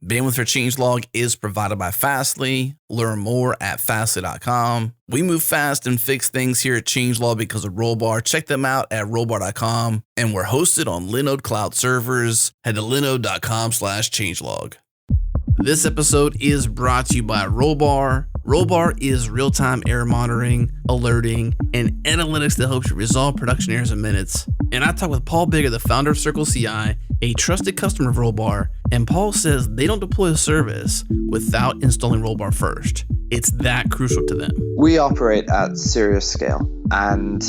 Bandwidth for changelog is provided by Fastly. Learn more at fastly.com. We move fast and fix things here at changelog because of Rollbar. Check them out at rollbar.com. And we're hosted on Linode cloud servers. Head to linode.com/changelog. This episode is brought to you by Rollbar. Rollbar is real-time error monitoring, alerting, and analytics that helps you resolve production errors in minutes. And I talked with Paul Bigger, the founder of Circle CI, a trusted customer of Rollbar, and Paul says they don't deploy a service without installing Rollbar first. It's that crucial to them. We operate at serious scale, and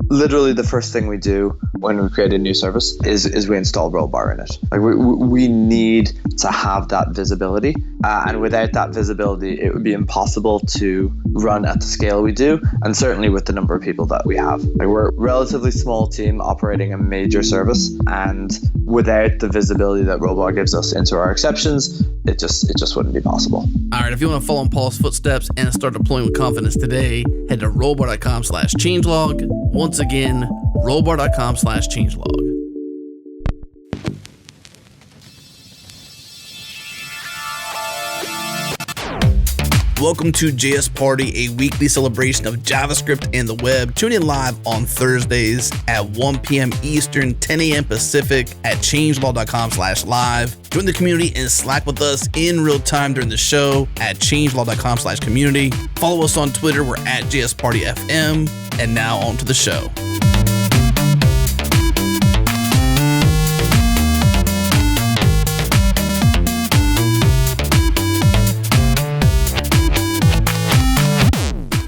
literally the first thing we do when we create a new service is we install Rollbar in it. Like we need to have that visibility, and without that visibility, it would be impossible to run at the scale we do, and certainly with the number of people that we have. Like we're a relatively small team operating a major service, and without the visibility that Rollbar gives us into our exceptions, it just wouldn't be possible. All right, if you want to follow in Paul's footsteps and start deploying with confidence today, head to rollbar.com/changelog. Once again, rollbar.com/changelog. Welcome to JS Party, a weekly celebration of JavaScript and the web. Tune in live on Thursdays at 1 p.m. Eastern, 10 a.m. Pacific at changelog.com/live. Join the community and Slack with us in real time during the show at changelog.com/community. Follow us on Twitter. We're at JSPartyFM. And now on to the show.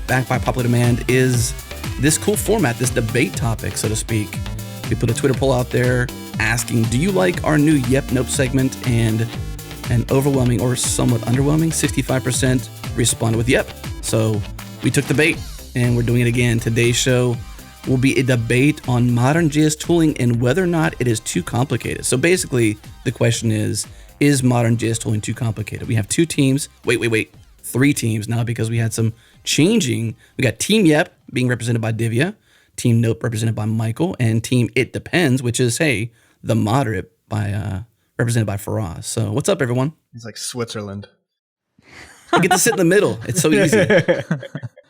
Back by popular demand is this cool format, this debate topic, so to speak. We put a Twitter poll out there asking, do you like our new YepNope segment? And an overwhelming or somewhat underwhelming 65% responded with yep. So we took the bait and we're doing it again. Today's show will be a debate on modern JS tooling and whether or not it is too complicated. So basically the question is modern JS tooling too complicated? We have two teams. Three teams now because we had some changing. We got Team Yep being represented by Divya, Team Nope represented by Mikeal, and Team It Depends, which is, the moderate represented by Feross. So what's up, everyone? It's like Switzerland. You get to sit in the middle. It's so easy.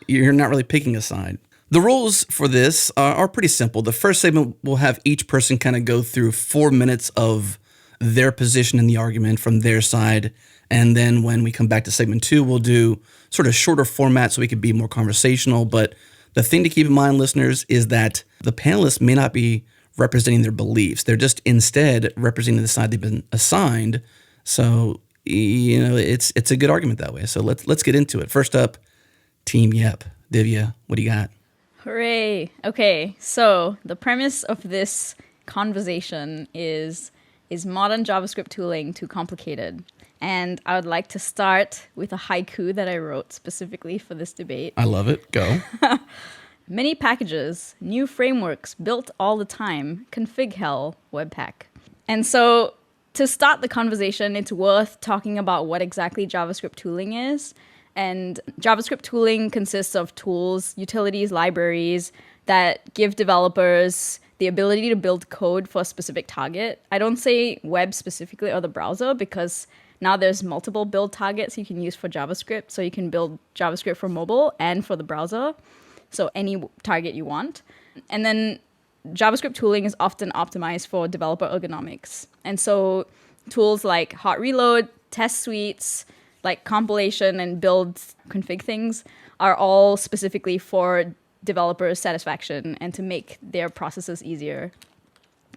You're not really picking a side. The rules for this are pretty simple. The first segment will have each person kind of go through 4 minutes of their position in the argument from their side. And then when we come back to segment 2, we'll do sort of shorter format so we can be more conversational. But the thing to keep in mind, listeners, is that the panelists may not be representing their beliefs. They're just instead representing the side they've been assigned. So, it's a good argument that way. So let's get into it. First up, Team Yep. Divya, what do you got? Hooray. Okay, so the premise of this conversation is modern JavaScript tooling too complicated? And I would like to start with a haiku that I wrote specifically for this debate. I love it. Go. Many packages, new frameworks built all the time, config hell, Webpack. And so to start the conversation, it's worth talking about what exactly JavaScript tooling is. And JavaScript tooling consists of tools, utilities, libraries that give developers the ability to build code for a specific target. I don't say web specifically or the browser because now there's multiple build targets you can use for JavaScript. So you can build JavaScript for mobile and for the browser. So any target you want. And then JavaScript tooling is often optimized for developer ergonomics. And so tools like hot reload, test suites, like compilation and build config things are all specifically for developers' satisfaction and to make their processes easier.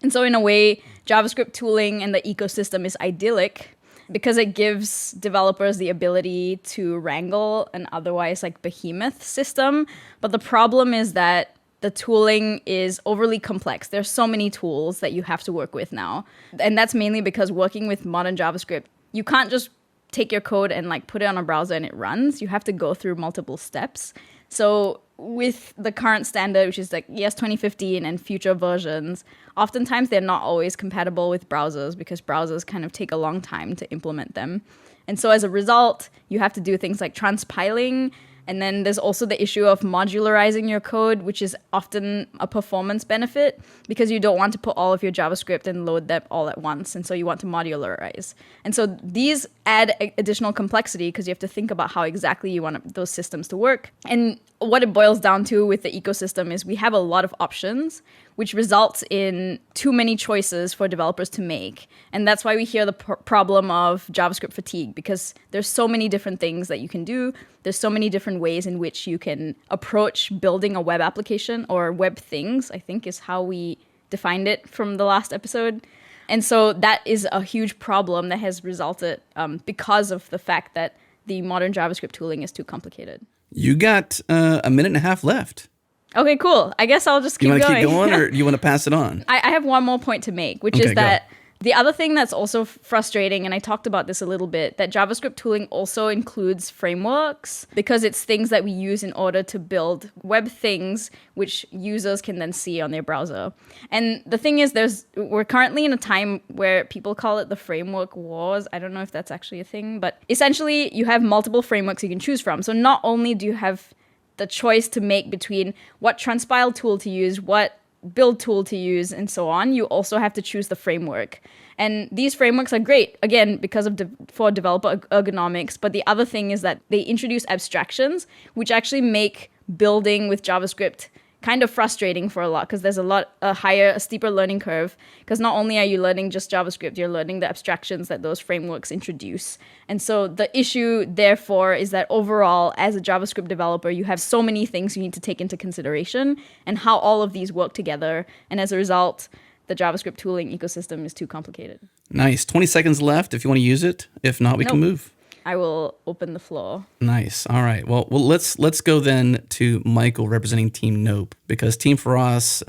And so in a way, JavaScript tooling and the ecosystem is idyllic because it gives developers the ability to wrangle an otherwise behemoth system. But the problem is that the tooling is overly complex. There's so many tools that you have to work with now. And that's mainly because working with modern JavaScript, you can't just take your code and put it on a browser and it runs. You have to go through multiple steps. So with the current standard, which is ES 2015 and future versions, oftentimes they're not always compatible with browsers because browsers kind of take a long time to implement them. And so as a result, you have to do things like transpiling And then there's also the issue of modularizing your code, which is often a performance benefit because you don't want to put all of your JavaScript and load them all at once. And so you want to modularize. And so these add additional complexity because you have to think about how exactly you want those systems to work. And what it boils down to with the ecosystem is we have a lot of options, which results in too many choices for developers to make. And that's why we hear the problem of JavaScript fatigue, because there's so many different things that you can do. There's so many different ways in which you can approach building a web application, or web things, I think is how we defined it from the last episode. And so that is a huge problem that has resulted because of the fact that the modern JavaScript tooling is too complicated. You got a minute and a half left. Okay, cool. I guess I'll just keep going. You want to keep going, or do you want to pass it on? I have one more point to make, which is that the other thing that's also frustrating, and I talked about this a little bit, that JavaScript tooling also includes frameworks because it's things that we use in order to build web things which users can then see on their browser. And the thing is, we're currently in a time where people call it the framework wars. I don't know if that's actually a thing, but essentially you have multiple frameworks you can choose from. So not only do you have the choice to make between what transpile tool to use, what build tool to use, and so on, you also have to choose the framework. And these frameworks are great, again, because of for developer ergonomics. But the other thing is that they introduce abstractions, which actually make building with JavaScript kind of frustrating for a lot, because there's a steeper learning curve, because not only are you learning just JavaScript, you're learning the abstractions that those frameworks introduce. And so the issue, therefore, is that overall, as a JavaScript developer, you have so many things you need to take into consideration and how all of these work together. And as a result, the JavaScript tooling ecosystem is too complicated. Nice. 20 seconds left if you want to use it. If not, we can move. I will open the floor. Nice. All right. Well, let's go then to Mikeal representing Team Nope, because Team Feross,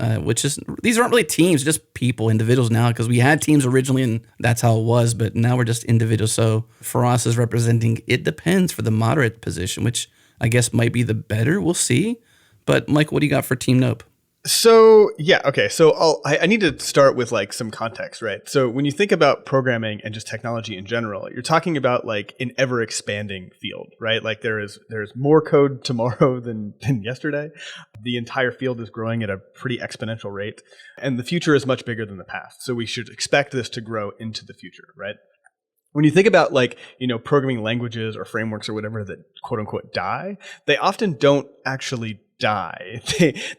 these aren't really teams, just people, individuals now, because we had teams originally and that's how it was, but now we're just individuals. So Feross is representing It Depends for the moderate position, which I guess might be the better. We'll see. But Mike, what do you got for Team Nope? So yeah, okay. So I need to start with like some context, right? So when you think about programming and just technology in general, you're talking about like an ever expanding field, right? Like there's more code tomorrow than yesterday. The entire field is growing at a pretty exponential rate, and the future is much bigger than the past. So we should expect this to grow into the future, right? When you think about like, programming languages or frameworks or whatever that quote unquote die, they often don't actually die.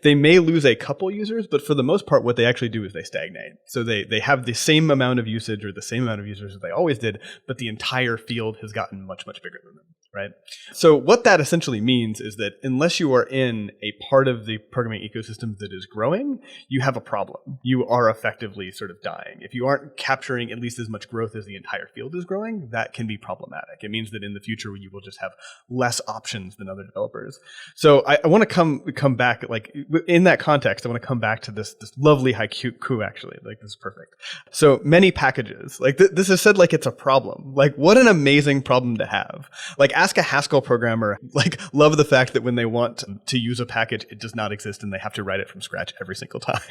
They may lose a couple users, but for the most part, what they actually do is they stagnate. So they have the same amount of usage or the same amount of users as they always did, but the entire field has gotten much, much bigger than them, right? So what that essentially means is that unless you are in a part of the programming ecosystem that is growing, you have a problem. You are effectively sort of dying. If you aren't capturing at least as much growth as the entire field is growing, that can be problematic. It means that in the future, you will just have less options than other developers. So I want to come back, like in that context, I want to come back to this lovely haiku actually. Like this is perfect. So many packages, like this is said like it's a problem. Like what an amazing problem to have. Like ask a Haskell programmer, like love the fact that when they want to use a package, it does not exist and they have to write it from scratch every single time,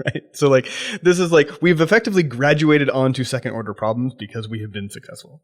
right? So like this is like we've effectively graduated onto second order problems because we have been successful.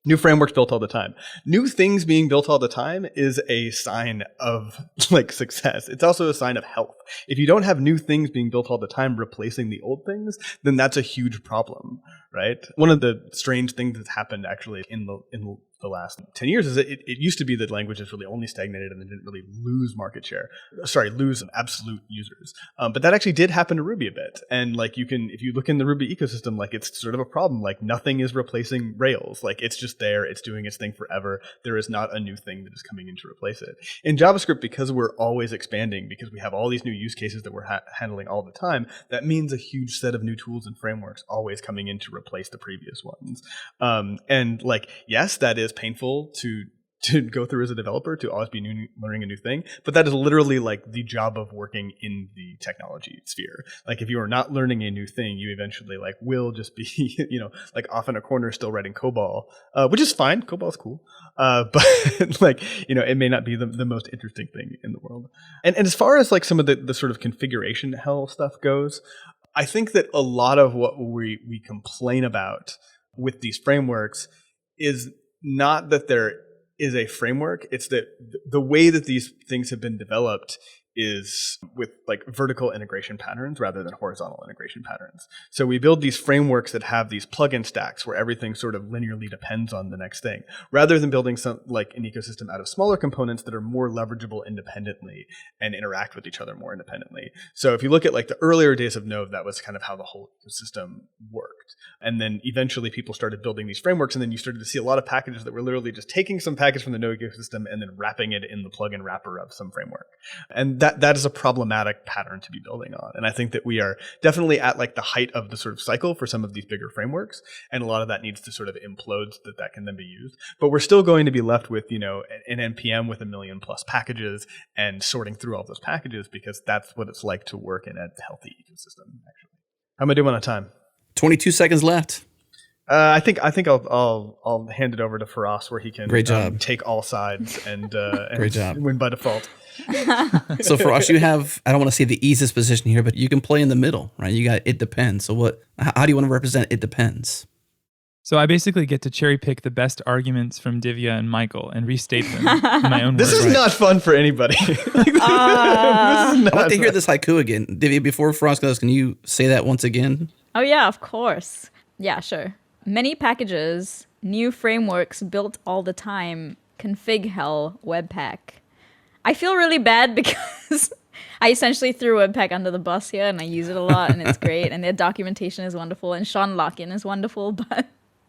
New frameworks built all the time. New things being built all the time is a sign of like success. It's also a sign of health. If you don't have new things being built all the time replacing the old things, then that's a huge problem, right? One of the strange things that's happened actually in the last 10 years is that it used to be that languages really only stagnated and they didn't really lose market share. Lose absolute users. But that actually did happen to Ruby a bit. And like if you look in the Ruby ecosystem, like it's sort of a problem. Like nothing is replacing Rails. Like it's just there. It's doing its thing forever. There is not a new thing that is coming in to replace it. In JavaScript, because we're always expanding, because we have all these new use cases that we're handling all the time, that means a huge set of new tools and frameworks always coming in to replace the previous ones. And like, yes, that is painful to go through as a developer, to always be learning a new thing, but that is literally like the job of working in the technology sphere. Like if you are not learning a new thing, you eventually like will just be like off in a corner still writing COBOL, which is fine. COBOL's cool, but like it may not be the most interesting thing in the world. And as far as like some of the sort of configuration hell stuff goes, I think that a lot of what we complain about with these frameworks is not that they're is a framework. It's that the way that these things have been developed is with like vertical integration patterns rather than horizontal integration patterns. So we build these frameworks that have these plugin stacks where everything sort of linearly depends on the next thing, rather than building some like an ecosystem out of smaller components that are more leverageable independently and interact with each other more independently. So if you look at like the earlier days of Node, that was kind of how the whole system worked. And then eventually people started building these frameworks, and then you started to see a lot of packages that were literally just taking some package from the Node ecosystem and then wrapping it in the plugin wrapper of some framework. And that is a problematic pattern to be building on. And I think that we are definitely at like the height of the sort of cycle for some of these bigger frameworks. And a lot of that needs to sort of implode so that can then be used. But we're still going to be left with, you know, an NPM with 1 million plus packages and sorting through all those packages, because that's what it's like to work in a healthy ecosystem, actually. How am I doing on time? 22 seconds left. I think I'll hand it over to Feross, where he can Great job. Take all sides and Great job. win by default. So Feross, you have, I don't want to say the easiest position here, but you can play in the middle, right? You got it depends. So how do you want to represent it depends? So I basically get to cherry pick the best arguments from Divya and Mikeal and restate them in my own This words. is not fun for anybody. This is I want to hear fun. this haiku again. Divya, before Feross goes, can you say that once again? Oh yeah, of course. Yeah, sure. Many packages, new frameworks built all the time, config hell, Webpack. I feel really bad because I essentially threw Webpack under the bus here, and I use it a lot, and it's great, and their documentation is wonderful, and Sean Lock-in is wonderful, but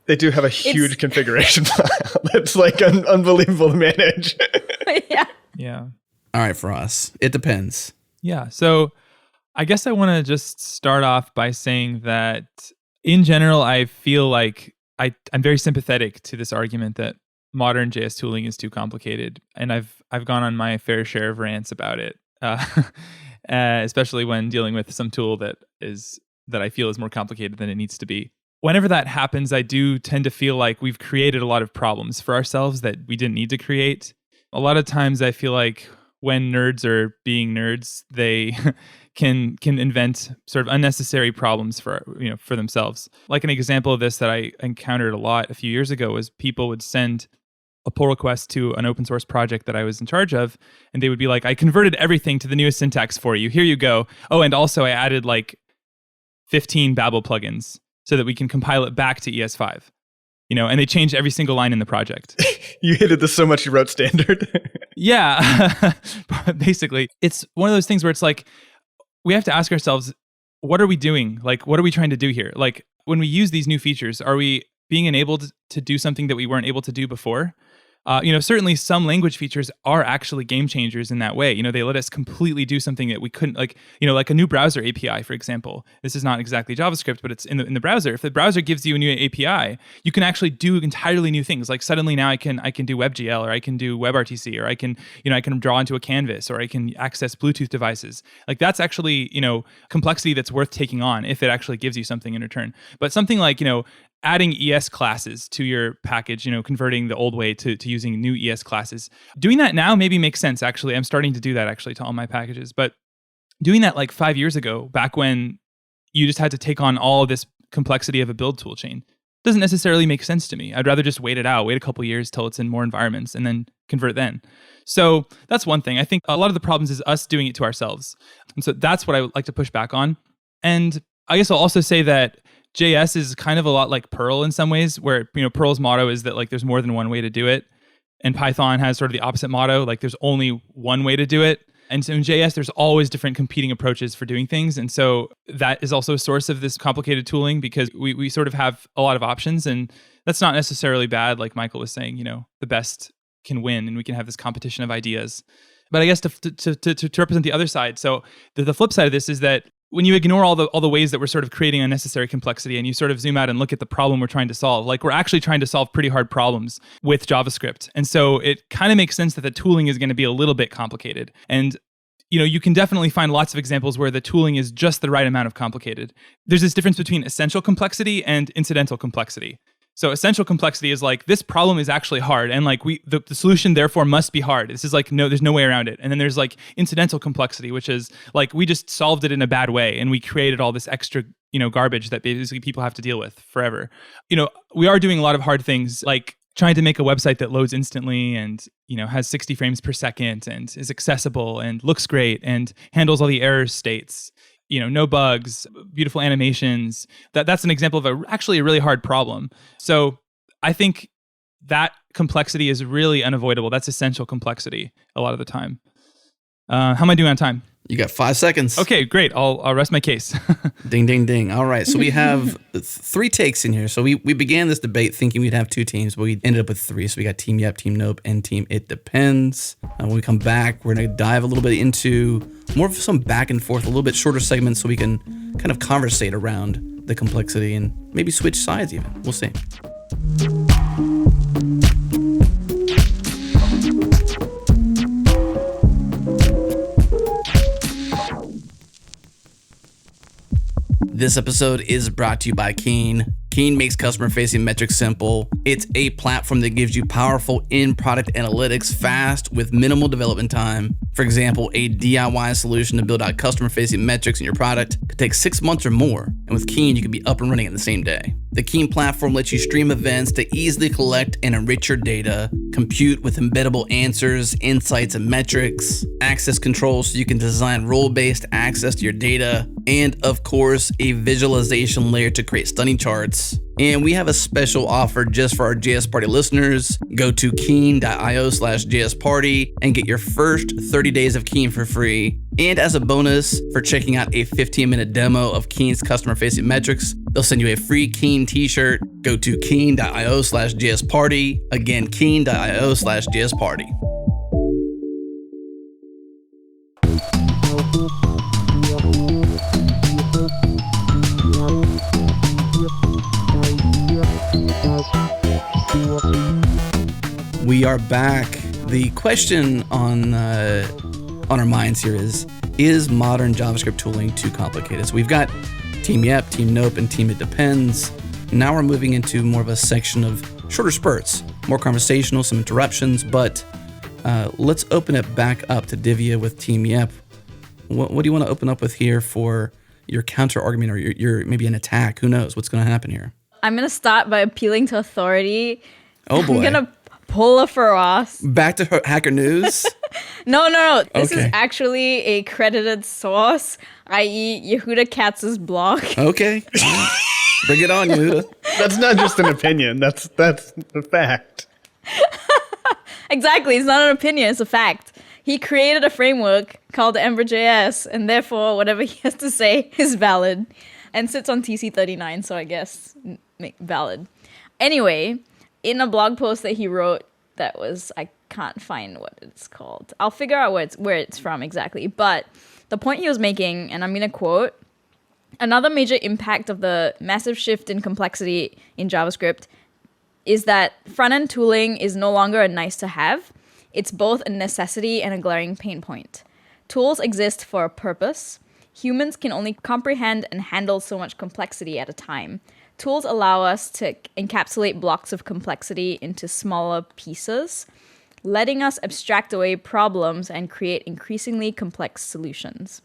They do have a huge configuration file that's like unbelievable to manage. yeah. Yeah. All right, Feross, it depends. Yeah. So I guess I want to just start off by saying that in general, I feel like I'm very sympathetic to this argument that modern JS tooling is too complicated. And I've gone on my fair share of rants about it, especially when dealing with some tool that I feel is more complicated than it needs to be. Whenever that happens, I do tend to feel like we've created a lot of problems for ourselves that we didn't need to create. A lot of times I feel like when nerds are being nerds, they can invent sort of unnecessary problems for themselves. Like an example of this that I encountered a lot a few years ago was people would send a pull request to an open source project that I was in charge of, and they would be like, I converted everything to the newest syntax for you. Here you go. Oh, and also I added like 15 Babel plugins so that we can compile it back to ES5. And they changed every single line in the project. You hated this so much you wrote standard. Yeah, basically. It's one of those things where it's like, we have to ask ourselves, what are we doing? Like, what are we trying to do here? Like, when we use these new features, are we being enabled to do something that we weren't able to do before? Certainly some language features are actually game changers in that way. They let us completely do something that we couldn't, like a new browser API, for example. This is not exactly JavaScript, but it's in the browser. If the browser gives you a new API, you can actually do entirely new things. Like suddenly now I can do WebGL, or I can do WebRTC, or I can draw into a canvas, or I can access Bluetooth devices. Like that's actually, complexity that's worth taking on if it actually gives you something in return. But something like, adding ES classes to your package, converting the old way to using new ES classes. Doing that now maybe makes sense, actually. I'm starting to do that, actually, to all my packages. But doing that like 5 years ago, back when you just had to take on all of this complexity of a build tool chain, doesn't necessarily make sense to me. I'd rather just wait a couple years till it's in more environments and then convert then. So that's one thing. I think a lot of the problems is us doing it to ourselves. And so that's what I would like to push back on. And I guess I'll also say that JS is kind of a lot like Perl in some ways, where Perl's motto is that like there's more than one way to do it, and Python has sort of the opposite motto, like there's only one way to do it. And so in JS, there's always different competing approaches for doing things, and so that is also a source of this complicated tooling, because we sort of have a lot of options, and that's not necessarily bad. Like Mikeal was saying, the best can win, and we can have this competition of ideas. But I guess to represent the other side, so the flip side of this is that when you ignore all the ways that we're sort of creating unnecessary complexity, and you sort of zoom out and look at the problem we're trying to solve, like we're actually trying to solve pretty hard problems with JavaScript. And so it kind of makes sense that the tooling is going to be a little bit complicated. And you can definitely find lots of examples where the tooling is just the right amount of complicated. There's this difference between essential complexity and incidental complexity. So essential complexity is like, this problem is actually hard, and like the solution therefore must be hard. This is like, there's no way around it. And then there's like incidental complexity, which is like, we just solved it in a bad way, and we created all this extra, garbage that basically people have to deal with forever. We are doing a lot of hard things, like trying to make a website that loads instantly and, has 60 frames per second and is accessible and looks great and handles all the error states, no bugs, beautiful animations. That's an example of actually a really hard problem. So I think that complexity is really unavoidable. That's essential complexity a lot of the time. How am I doing on time? You got 5 seconds. Okay, great. I'll rest my case. Ding, ding, ding. All right. So we have 3 takes in here. So we began this debate thinking we'd have 2 teams, but we ended up with 3. So we got Team Yep, Team Nope, and Team It Depends. When we come back, we're going to dive a little bit into more of some back and forth, a little bit shorter segments so we can kind of conversate around the complexity and maybe switch sides even. We'll see. This episode is brought to you by Keen. Keen makes customer-facing metrics simple. It's a platform that gives you powerful in-product analytics fast with minimal development time. For example, a DIY solution to build out customer-facing metrics in your product could take 6 months or more. And with Keen, you can be up and running in the same day. The Keen platform lets you stream events to easily collect and enrich your data, compute with embeddable answers, insights, and metrics, access control so you can design role-based access to your data, and of course, a visualization layer to create stunning charts. And we have a special offer just for our JS Party listeners. Go to keen.io/JSParty and get your first 30 days of Keen for free. And as a bonus for checking out a 15-minute demo of Keen's customer-facing metrics, they'll send you a free Keen t-shirt. Go to keen.io/JSParty. Again, keen.io/JSParty. We are back. The question on our minds here is modern JavaScript tooling too complicated? So we've got Team Yep, Team Nope, and Team It Depends. Now we're moving into more of a section of shorter spurts, more conversational, some interruptions, but let's open it back up to Divya with Team Yep. What do you want to open up with here for your counter argument or your maybe an attack? Who knows what's going to happen here? I'm going to start by appealing to authority. Oh boy. I'm going to pull a Feross. Back to Hacker News? No. This Okay. is actually a credited source, i.e. Yehuda Katz's blog. Okay. Bring it on, Yehuda. That's not just an opinion. That's a fact. Exactly. It's not an opinion. It's a fact. He created a framework called Ember.js, and therefore whatever he has to say is valid and sits on TC39, so I guess valid. Anyway, in a blog post that he wrote that was, I can't find what it's called. I'll figure out where it's from exactly. But the point he was making, and I'm going to quote, another major impact of the massive shift in complexity in JavaScript is that front-end tooling is no longer a nice to have. It's both a necessity and a glaring pain point. Tools exist for a purpose. Humans can only comprehend and handle so much complexity at a time. Tools allow us to encapsulate blocks of complexity into smaller pieces, letting us abstract away problems and create increasingly complex solutions.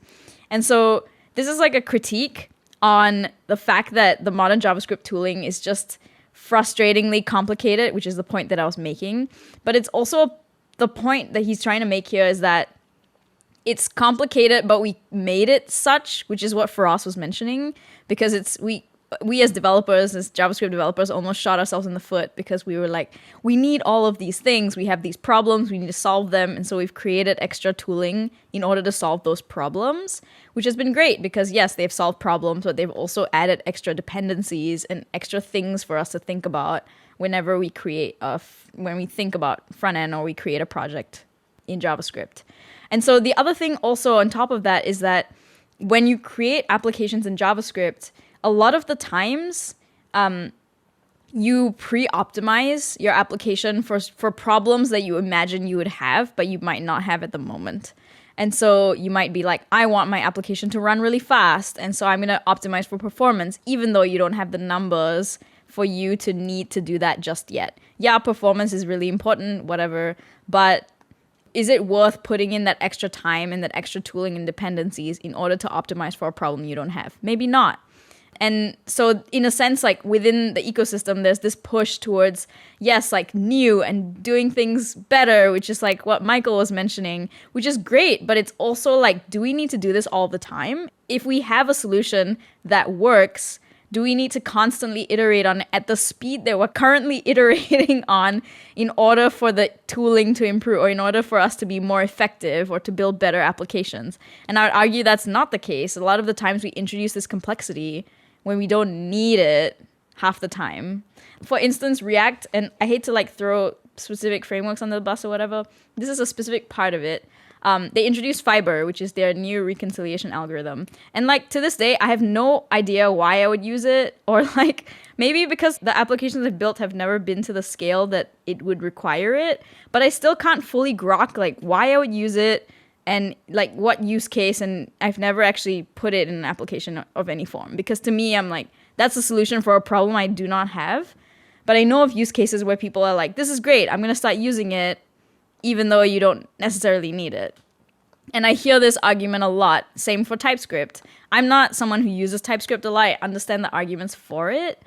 And so this is like a critique on the fact that the modern JavaScript tooling is just frustratingly complicated, which is the point that I was making. But it's also the point that he's trying to make here is that it's complicated, but we made it such, which is what Feross was mentioning, because we as developers, as JavaScript developers, almost shot ourselves in the foot because we were like, we need all of these things. We have these problems. We need to solve them. And so we've created extra tooling in order to solve those problems, which has been great because, yes, they've solved problems, but they've also added extra dependencies and extra things for us to think about whenever we when we think about front end or we create a project in JavaScript. And so the other thing also on top of that is that when you create applications in JavaScript, a lot of the times you pre-optimize your application for problems that you imagine you would have, but you might not have at the moment. And so you might be like, I want my application to run really fast, and so I'm going to optimize for performance, even though you don't have the numbers for you to need to do that just yet. Yeah, performance is really important, whatever, but is it worth putting in that extra time and that extra tooling and dependencies in order to optimize for a problem you don't have? Maybe not. And so in a sense, like within the ecosystem, there's this push towards, yes, like new and doing things better, which is like what Mikeal was mentioning, which is great. But it's also like, do we need to do this all the time? If we have a solution that works, do we need to constantly iterate on it at the speed that we're currently iterating on in order for the tooling to improve or in order for us to be more effective or to build better applications? And I would argue that's not the case. A lot of the times we introduce this complexity when we don't need it half the time. For instance, React, and I hate to like throw specific frameworks on the bus or whatever, this is a specific part of it. They introduced Fiber, which is their new reconciliation algorithm. And like to this day, I have no idea why I would use it, or like maybe because the applications I've built have never been to the scale that it would require it, but I still can't fully grok like why I would use it and like what use case, and I've never actually put it in an application of any form, because to me, I'm like, that's a solution for a problem I do not have. But I know of use cases where people are like, this is great, I'm going to start using it, even though you don't necessarily need it. And I hear this argument a lot. Same for TypeScript. I'm not someone who uses TypeScript a lot. I understand the arguments for it.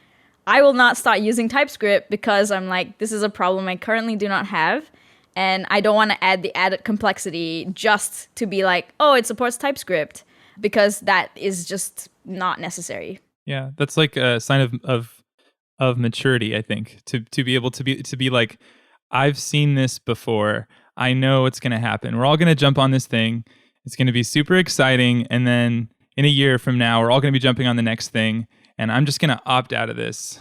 I will not start using TypeScript because I'm like, this is a problem I currently do not have. And I don't want to add the added complexity just to be like, oh, it supports TypeScript, because that is just not necessary. Yeah, that's like a sign of maturity, I think, to be able to be like, I've seen this before. I know it's going to happen. We're all going to jump on this thing. It's going to be super exciting. And then in a year from now, we're all going to be jumping on the next thing. And I'm just going to opt out of this.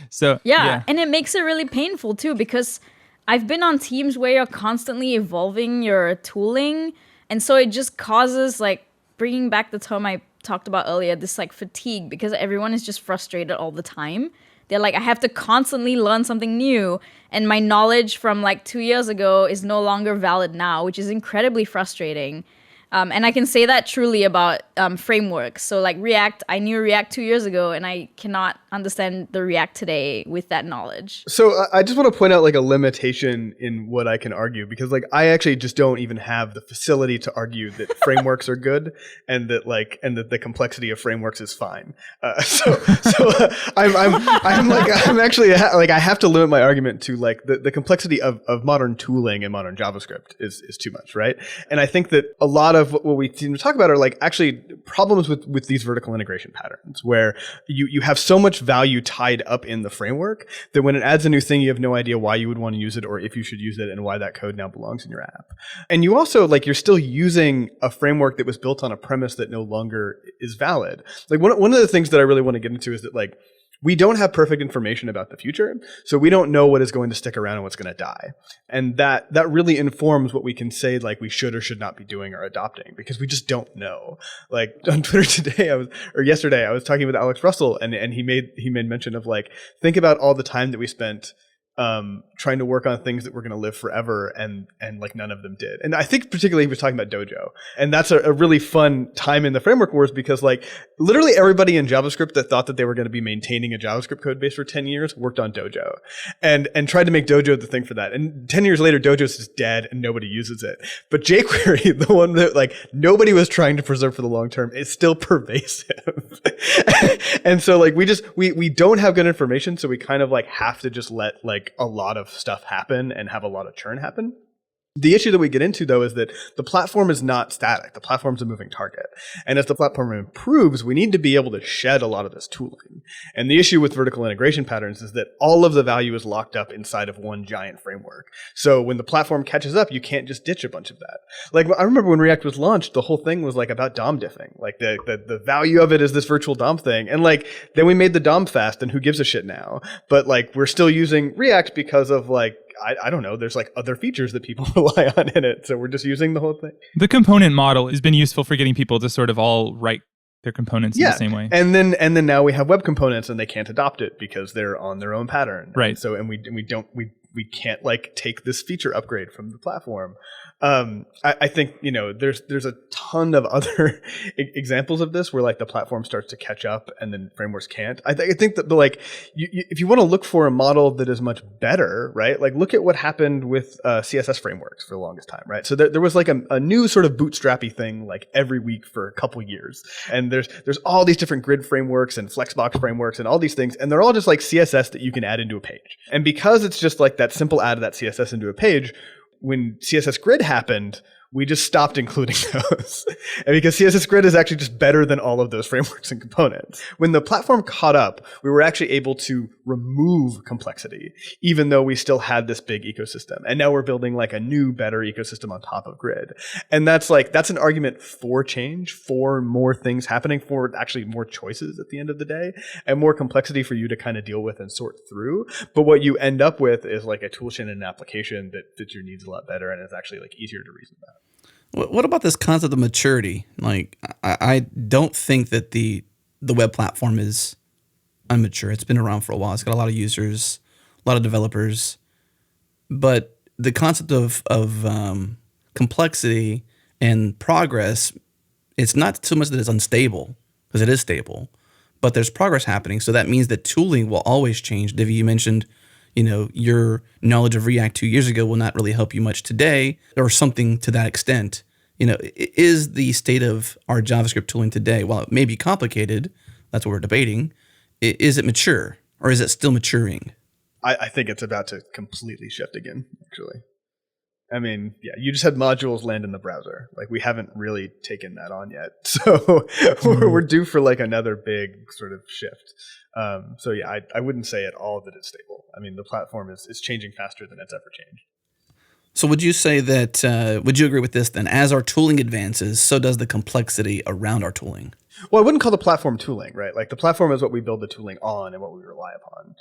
So yeah. And it makes it really painful too, because I've been on teams where you're constantly evolving your tooling. And so it just causes, like, bringing back the term I talked about earlier, this like fatigue, because everyone is just frustrated all the time. They're like, I have to constantly learn something new, and my knowledge from like 2 years ago is no longer valid now, which is incredibly frustrating. And I can say that truly about frameworks. So like React, I knew React 2 years ago, and I cannot understand the React today with that knowledge. So I just want to point out like a limitation in what I can argue, because like I actually just don't even have the facility to argue that frameworks are good and that the complexity of frameworks is fine. I'm actually like, I have to limit my argument to like the complexity of modern tooling and modern JavaScript is too much, right? And I think that a lot of what we seem to talk about are like actually problems with these vertical integration patterns, where you have so much value tied up in the framework that when it adds a new thing, you have no idea why you would want to use it or if you should use it and why that code now belongs in your app. And you also like, you're still using a framework that was built on a premise that no longer is valid. Like one of the things that I really want to get into is that like, we don't have perfect information about the future, so we don't know what is going to stick around and what's going to die. And that really informs what we can say like we should or should not be doing or adopting, because we just don't know. Like on Twitter yesterday, I was talking with Alex Russell, and he made mention of like, think about all the time that we spent trying to work on things that were going to live forever, and like none of them did. And I think particularly he was talking about Dojo, and that's a really fun time in the framework wars, because like literally everybody in JavaScript that thought that they were going to be maintaining a JavaScript code base for 10 years worked on Dojo and tried to make Dojo the thing for that. And 10 years later, Dojo's just dead and nobody uses it. But jQuery, the one that like nobody was trying to preserve for the long term, is still pervasive. And so like we don't have good information, so we kind of like have to just let like a lot of stuff happen and have a lot of churn happen. The issue that we get into, though, is that the platform is not static. The platform's a moving target. And as the platform improves, we need to be able to shed a lot of this tooling. And the issue with vertical integration patterns is that all of the value is locked up inside of one giant framework. So when the platform catches up, you can't just ditch a bunch of that. Like, I remember when React was launched, the whole thing was like about DOM diffing. Like the value of it is this virtual DOM thing. And like, then we made the DOM fast, and who gives a shit now? But like, we're still using React because of like, I don't know, there's like other features that people rely on in it. So we're just using the whole thing. The component model has been useful for getting people to sort of all write their components in the same way. And then now we have web components, and they can't adopt it because they're on their own pattern. Right. And so we can't like take this feature upgrade from the platform. I think, you know, there's a ton of other examples of this where like the platform starts to catch up and then frameworks can't. I think that like if you want to look for a model that is much better, right? Like look at what happened with CSS frameworks for the longest time, right? So there was like a new sort of bootstrappy thing like every week for a couple years, and there's all these different grid frameworks and flexbox frameworks and all these things, and they're all just like CSS that you can add into a page. And because it's just like that simple add of that CSS into a page, when CSS Grid happened, we just stopped including those. And because CSS Grid is actually just better than all of those frameworks and components. When the platform caught up, we were actually able to remove complexity, even though we still had this big ecosystem. And now we're building like a new, better ecosystem on top of Grid. And that's an argument for change, for more things happening, for actually more choices at the end of the day, and more complexity for you to kind of deal with and sort through. But what you end up with is like a toolchain and an application that fits your needs a lot better, and it's actually like easier to reason about. What about this concept of maturity? Like, I don't think that the web platform is immature. It's been around for a while. It's got a lot of users, a lot of developers. But the concept of complexity and progress, it's not so much that it's unstable, because it is stable, but there's progress happening. So that means that tooling will always change. Divya, you mentioned, your knowledge of React 2 years ago will not really help you much today, or something to that extent. Is the state of our JavaScript tooling today, while it may be complicated, that's what we're debating, is it mature, or is it still maturing? I think it's about to completely shift again, actually. I mean, yeah, you just had modules land in the browser. Like, we haven't really taken that on yet. So we're due for like another big sort of shift. So yeah, I wouldn't say at all that it's stable. I mean, the platform is changing faster than it's ever changed. So would you say that, would you agree with this then? As our tooling advances, so does the complexity around our tooling. Well, I wouldn't call the platform tooling, right? Like, the platform is what we build the tooling on and what we rely upon.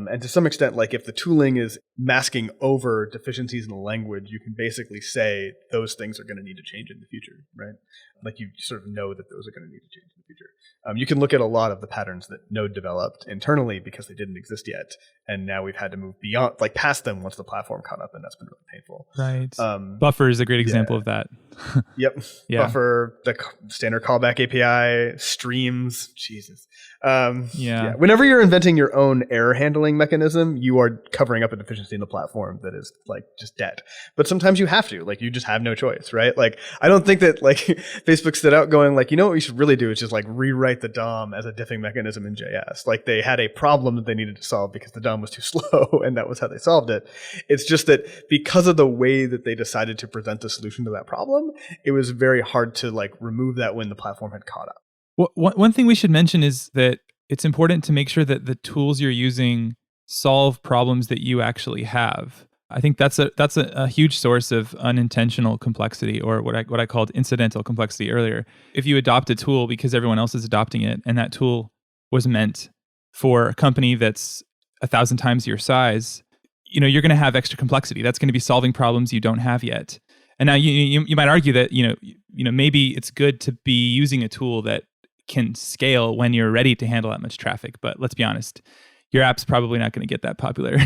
And to some extent, like, if the tooling is masking over deficiencies in the language, you can basically say those things are going to need to change in the future, right? Like, you sort of know that those are going to need to change in the future. You can look at a lot of the patterns that Node developed internally because they didn't exist yet. And now we've had to move beyond, like, past them once the platform caught up, and that's been really painful. Right. Buffer is a great example of that. Yep. Yeah. Buffer, the standard callback API, streams, Jesus. Yeah. Whenever you're inventing your own error handling mechanism, you are covering up a deficiency in the platform that is like just dead. But sometimes you have to, like, you just have no choice, right? Like, I don't think that like Facebook stood out going like, what we should really do is just like rewrite the DOM as a diffing mechanism in JS. Like, they had a problem that they needed to solve because the DOM was too slow, and that was how they solved it. It's just that because of the way that they decided to present the solution to that problem, it was very hard to like remove that when the platform had caught up. Well, one thing we should mention is that it's important to make sure that the tools you're using solve problems that you actually have. I think that's a huge source of unintentional complexity, or what I called incidental complexity earlier. If you adopt a tool because everyone else is adopting it, and that tool was meant for a company that's 1,000 times your size, you're going to have extra complexity. That's going to be solving problems you don't have yet. And now you might argue that maybe it's good to be using a tool that can scale when you're ready to handle that much traffic. But let's be honest, your app's probably not going to get that popular.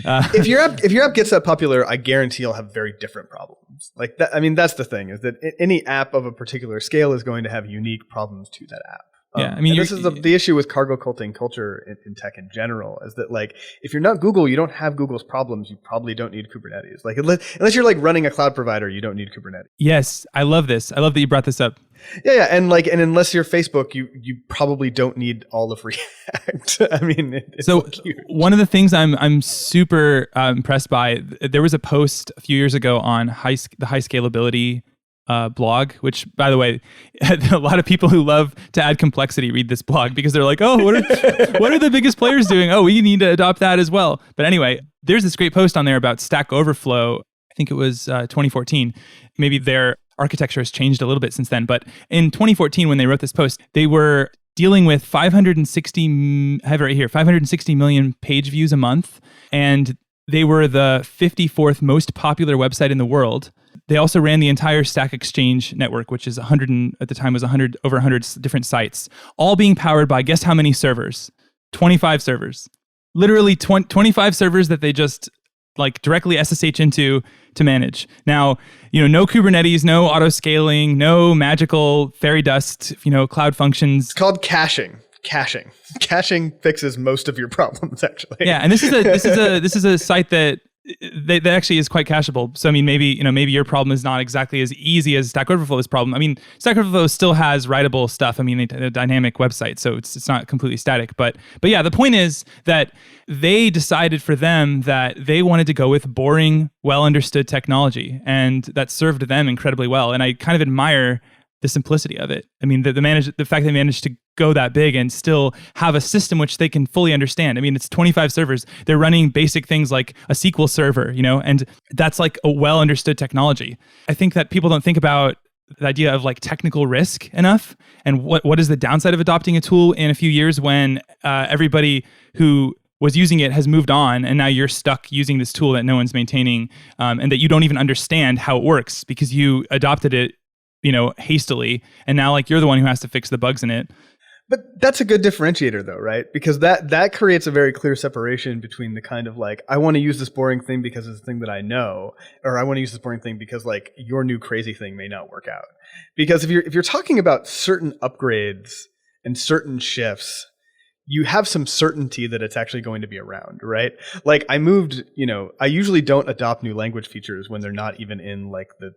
If your app gets that popular, I guarantee you'll have very different problems. Like that. I mean, that's the thing, is that any app of a particular scale is going to have unique problems to that app. Yeah, I mean, this is the issue with cargo culting culture in tech in general, is that like, if you're not Google, you don't have Google's problems. You probably don't need Kubernetes. Like, unless you're like running a cloud provider, you don't need Kubernetes. Yes, I love this. I love that you brought this up. Yeah, and unless you're Facebook, you probably don't need all of React. I mean, it's so like huge. One of the things I'm super impressed by, there was a post a few years ago on the high scalability blog, which, by the way, a lot of people who love to add complexity read this blog because they're like, oh, what are the biggest players doing? Oh, we need to adopt that as well. But anyway, there's this great post on there about Stack Overflow. I think it was 2014. Maybe their architecture has changed a little bit since then. But in 2014, when they wrote this post, they were dealing with 560 million page views a month. And they were the 54th most popular website in the world. They also ran the entire Stack Exchange network, which is at the time was over 100 different sites, all being powered by, guess how many servers? 25 servers. Literally 25 servers that they just like directly SSH into to manage. Now, no Kubernetes, no auto scaling, no magical fairy dust, cloud functions. It's called caching. Caching fixes most of your problems, actually. Yeah, and this is a site that that actually is quite cacheable. So I mean, maybe your problem is not exactly as easy as Stack Overflow's problem. I mean, Stack Overflow still has writable stuff. I mean, a dynamic website, so it's not completely static. But yeah, the point is that they decided for them that they wanted to go with boring, well understood technology, and that served them incredibly well. And I kind of admire the simplicity of it. I mean, the fact they managed to go that big and still have a system which they can fully understand. I mean, it's 25 servers. They're running basic things like a SQL server, and that's like a well understood technology. I think that people don't think about the idea of like technical risk enough, and what is the downside of adopting a tool in a few years when everybody who was using it has moved on, and now you're stuck using this tool that no one's maintaining, and that you don't even understand how it works because you adopted it hastily, and now like you're the one who has to fix the bugs in it. But that's a good differentiator though, right? Because that creates a very clear separation between the kind of like, I want to use this boring thing because it's a thing that I know, or I want to use this boring thing because like your new crazy thing may not work out. Because if you're talking about certain upgrades and certain shifts, you have some certainty that it's actually going to be around, right? Like I moved, I usually don't adopt new language features when they're not even in like the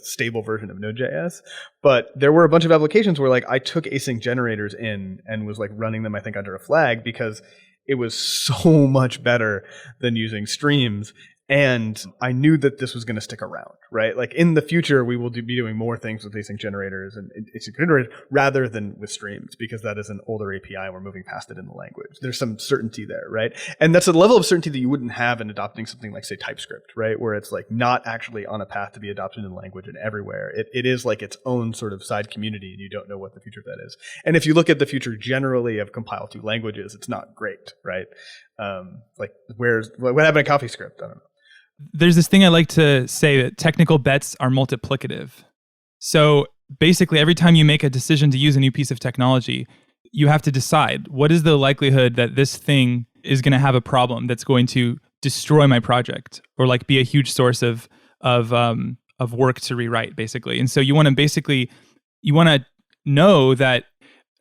stable version of Node.js. But there were a bunch of applications where like I took async generators in and was like running them, I think, under a flag because it was so much better than using streams. And I knew that this was going to stick around, right? Like in the future, we will be doing more things with async generators and async generators rather than with streams, because that is an older API and we're moving past it in the language. There's some certainty there, right? And that's a level of certainty that you wouldn't have in adopting something like, say, TypeScript, right? Where it's like not actually on a path to be adopted in the language and everywhere. It is like its own sort of side community, and you don't know what the future of that is. And if you look at the future generally of compile to languages, it's not great, right? Like what happened to CoffeeScript? I don't know. There's this thing I like to say that technical bets are multiplicative. So basically, every time you make a decision to use a new piece of technology, you have to decide what is the likelihood that this thing is going to have a problem that's going to destroy my project or like be a huge source of work to rewrite, basically. And so you want to know that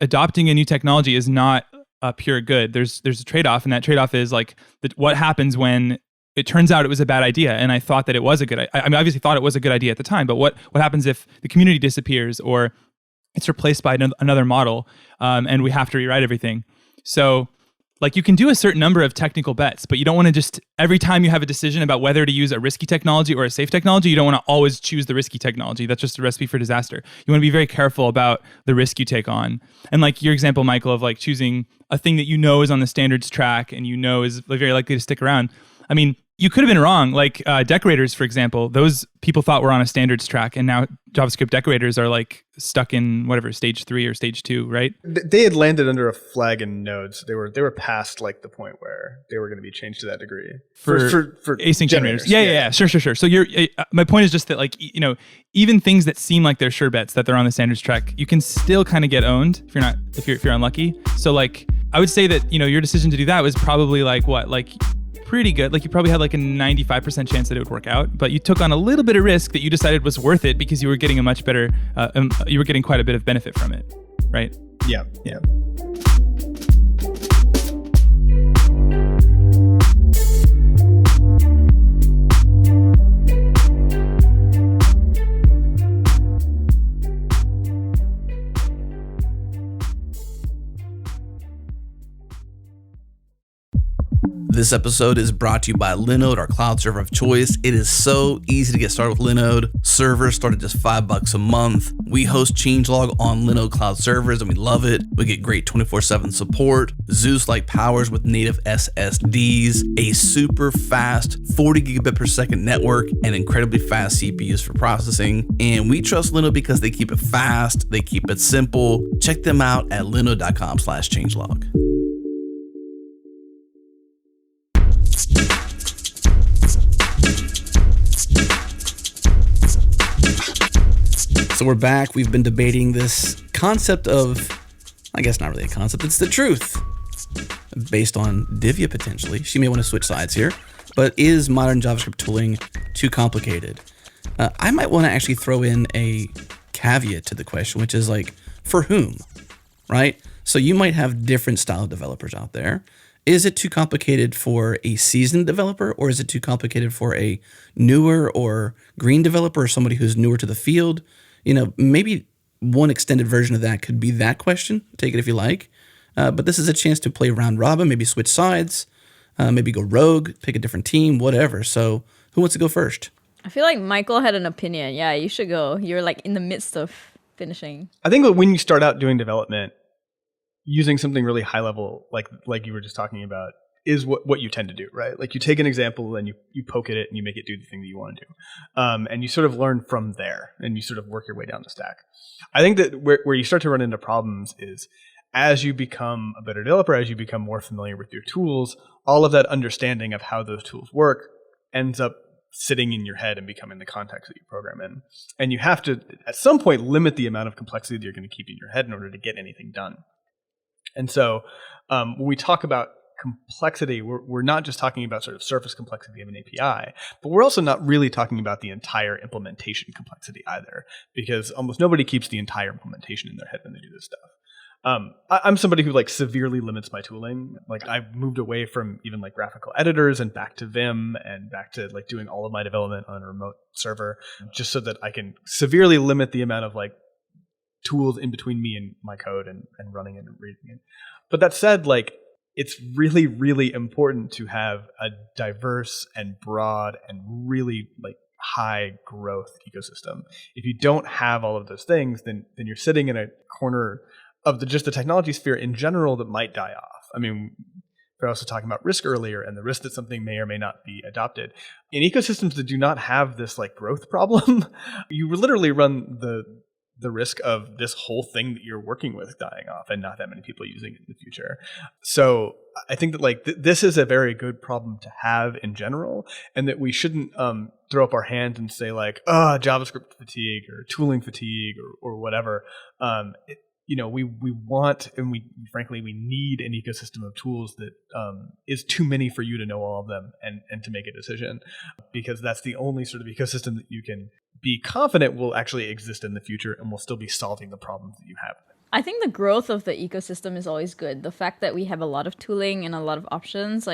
adopting a new technology is not a pure good. There's a trade-off, and that trade-off is like what happens when it turns out it was a bad idea, and I thought that it was a good idea. I mean, obviously thought it was a good idea at the time, but what happens if the community disappears or it's replaced by another model, and we have to rewrite everything? So like you can do a certain number of technical bets, but you don't want to just, every time you have a decision about whether to use a risky technology or a safe technology, you don't want to always choose the risky technology. That's just a recipe for disaster. You want to be very careful about the risk you take on. And like your example, Mikeal, of like choosing a thing that you know is on the standards track and you know is very likely to stick around. I mean, you could have been wrong. Like decorators, for example, those people thought were on a standards track, and now JavaScript decorators are like stuck in whatever stage 3 or stage 2, right? They had landed under a flag in nodes. They were past like the point where they were going to be changed to that degree for async generators. Yeah. Sure. So my point is just that like even things that seem like they're sure bets that they're on the standards track, you can still kind of get owned if you're unlucky. So like I would say that your decision to do that was probably pretty good. Like you probably had like a 95% chance that it would work out, but you took on a little bit of risk that you decided was worth it because you were getting a much better, you were getting quite a bit of benefit from it, right? Yeah. This episode is brought to you by Linode, our cloud server of choice. It is so easy to get started with Linode. Servers start at just $5 a month. We host changelog on Linode cloud servers and we love it. We get great 24/7 support, Zeus-like powers with native SSDs, a super fast 40 gigabit per second network, and incredibly fast CPUs for processing. And we trust Linode because they keep it fast, they keep it simple. Check them out at linode.com/changelog. So we're back. We've been debating this concept of, I guess not really a concept, it's the truth. Based on Divya potentially. She may want to switch sides here. But is modern JavaScript tooling too complicated? I might want to actually throw in a caveat to the question, which is like, for whom, right? So you might have different style developers out there. Is it too complicated for a seasoned developer, or is it too complicated for a newer or green developer, or somebody who's newer to the field? Maybe one extended version of that could be that question. Take it if you like. But this is a chance to play round robin, maybe switch sides, maybe go rogue, pick a different team, whatever. So who wants to go first? I feel like Mikeal had an opinion. Yeah, you should go. You're like in the midst of finishing. I think that when you start out doing development, using something really high level, like you were just talking about, is what you tend to do, right? Like you take an example and you poke at it and you make it do the thing that you want to do. And you sort of learn from there and you sort of work your way down the stack. I think that where you start to run into problems is as you become a better developer, as you become more familiar with your tools, all of that understanding of how those tools work ends up sitting in your head and becoming the context that you program in. And you have to, at some point, limit the amount of complexity that you're going to keep in your head in order to get anything done. And so when we talk about complexity, we're not just talking about sort of surface complexity of an API, but we're also not really talking about the entire implementation complexity either, because almost nobody keeps the entire implementation in their head when they do this stuff. I'm somebody who severely limits my tooling. I've moved away from even graphical editors and back to Vim and back to doing all of my development on a remote server, just so that I can severely limit the amount of tools in between me and my code and running it and reading it. But that said, it's really, really important to have a diverse and broad and really high growth ecosystem. If you don't have all of those things, then you're sitting in a corner of the technology sphere in general that might die off. I mean, we're also talking about risk earlier and the risk that something may or may not be adopted. In ecosystems that do not have this growth problem, you literally run the risk of this whole thing that you're working with dying off and not that many people using it in the future. So I think that this is a very good problem to have in general, and that we shouldn't throw up our hands and say JavaScript fatigue or tooling fatigue or whatever. We want, and we need an ecosystem of tools that is too many for you to know all of them and to make a decision, because that's the only sort of ecosystem that you can be confident will actually exist in the future and will still be solving the problems that you have. I think the growth of the ecosystem is always good. The fact that we have a lot of tooling and a lot of options,